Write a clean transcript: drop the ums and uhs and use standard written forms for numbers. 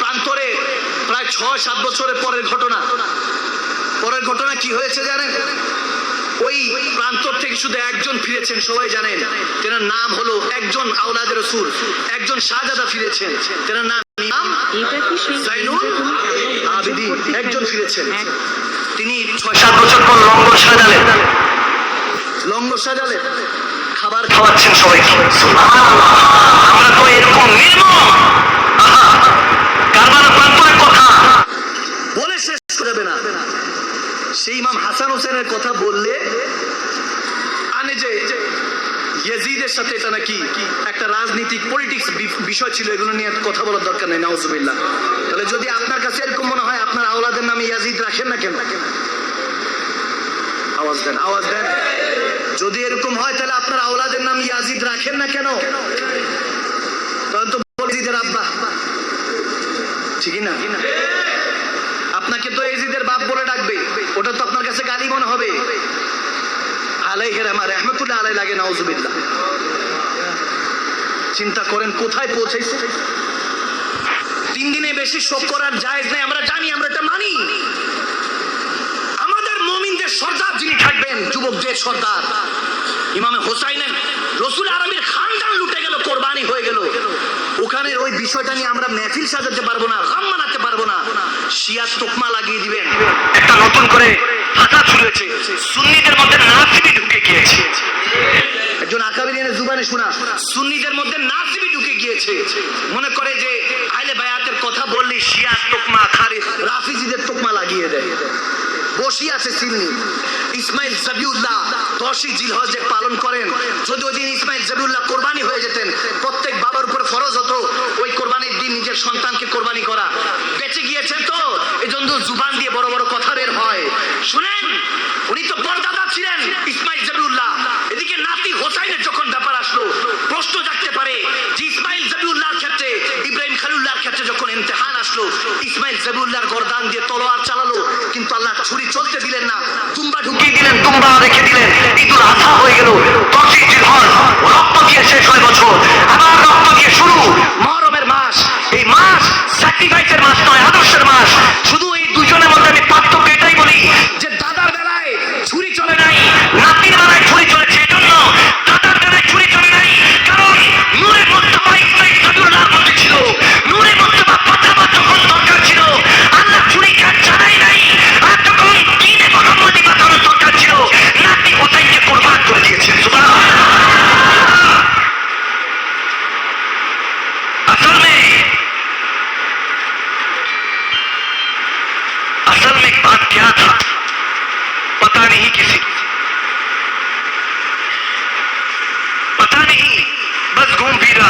প্রান্তরে প্রায় 6-7 বছরের পরের ঘটনা কি হয়েছে জানেন? ওই প্রান্তর থেকে শুধু একজন ফিরেছেন, সবাই জানেন। তেনার নাম হলো, একজন আওলাদে রাসূল, একজন শাহজাদা ফিরেছেন, তেনার নাম জাইনুল আবেদিন। একজন ফিরেছেন, তিনি 6-7 বছর পর লঙ্গর সাজালেন, খাবার খাওয়াচ্ছেন সবাইকে। আমরা তো এরকম নির্মম, কারবালার প্রান্তরের কথা বলে শেষ করে দেবে না। সেই ইমাম হাসান হোসেনের কথা বললে আনে যে ইয়াজিদের সাথে এটা নাকি একটা রাজনীতিক পলিটিক্স বিষয় ছিল, এগুলো নিয়ে কথা বলার দরকার নেই, নাউজুবিল্লাহ। তাহলে যদি আপনার কাছে এরকম মনে হয়, আপনার আওলাদের নামে ইয়াজিদ রাখেন না কেন? আওয়াজ দেন। যদি এরকম হয় তাহলে আপনার আওলাদের নাম ইয়াজিদ রাখেন না কেন? তখন তো ইয়াজিদের আব্বা, ঠিকই না? আপনাকে তো ইয়াজিদের বাপ বলে ডাকবে, ওটা তো আপনার কাছে গালি মনে হবে। আলাইহি রাহমাতুল্লাহ আলাইহি লাগে, নাউজুবিল্লাহ। চিন্তা করেন কোথায় পৌঁছেছে। 3 দিনে বেশি শোক করার জায়েজ নাই, আমরা জানি, আমরা এটা মানি। আমাদের মুমিনদের সর্দার যিনি থাকবেন, যুবকদের সর্দার ইমামে হোসাইনের, রসুল আরবির খানদান লুটে গেল, কোরবানি হয়ে গেল। ওখানে ওই বিষয়টা নিয়ে আমরা মেহফিল সাজাতে পারবো না, গাম মানাতে পারবো না। শিয়ার তোকমা লাগিয়ে দিবেন, একটা নতুন করে ফাঁকা ছুড়েছে, সুন্নিদের মধ্যে নাসিবি ঢুকে গিয়েছে। একজন আকাবিরিনের জুবানে শোনা, সুন্নিদের মধ্যে নাসিবি ঢুকে গিয়েছে। মনে করে যে আহলে বায়াতের কথা বললে শিয়ার তোকমা, রাফিজিদের তোকমা লাগিয়ে দেয়। বসি আছে সিন্নি ইসমাইল জবিউল্লাহ 10ই জিলহজে পালন করেন। যদি ওই দিন ইসমাইল জবিউল্লাহ কোরবানি হয়ে যেতেন, প্রত্যেক বাবার উপর ফরজ হতো ওই কোরবানির দিন নিজের সন্তানকে কোরবানি করা। বেঁচে গিয়েছেন তো, এই জন্য জুবান দিয়ে বড় বড় কথা বের হয়। শুনেন, উনি তো পরদাদা ছিলেন ইসমাইল জবিউল্লাহ। এদিকে নাতি হোসাইনের যখন ব্যাপার আসলো, প্রশ্ন জাগতে পারে যে ইসমাইল জবিউল্লাহর ক্ষেত্রে, ইব্রাহিম খলিলুল্লাহর ক্ষেত্রে যখন ইমতিহান আসলো, ইসমাইল জবিউল্লাহর গর্দান দিয়ে তলোয়ার চালালো, কিন্তু আল্লাহ ছুরি চলতে দিলেন না, দুম্বা ঢুকিয়ে দিলেন, দুম্বা রেখে দিলেন। ঈদুল আযহা হয়ে গেল, 10ই জিলহজ, রক্ত দিয়ে শেষ হয় বছর, আবার রক্ত দিয়ে শুরু মুহররমের মাস। এই মাস স্যাক্রিফাইসের মাস নয়, আদর্শের মাস। শুধু এই দুজনের মধ্যে আমি পার্থক্য এটাই বলি যে দাদার বেলায় ছুরি চলে নাই, নাতির বেলায় ছুরি চলেছে। এজন্য দাদার বেলায় ছুরি চলে নাই, কারণ নূরে মুস্তাফা ইসমাইল সাদুল্লাহর মধ্যে ছিল। নূরে মুস্তাফা পাঠাবা যখন দরকার ছিল, আল্লাহ ছুরি কাজ ছাড়াই নাই। আর তখন দ্বীনে মুহাম্মদী পাঠানোর দরকার ছিল, নাতি হোসাইনকে কুরবান করে দিয়েছেন। সুবহানাল্লাহ। असल में बात क्या था पता नहीं, किसी पता नहीं, बस घूम फिर रहा।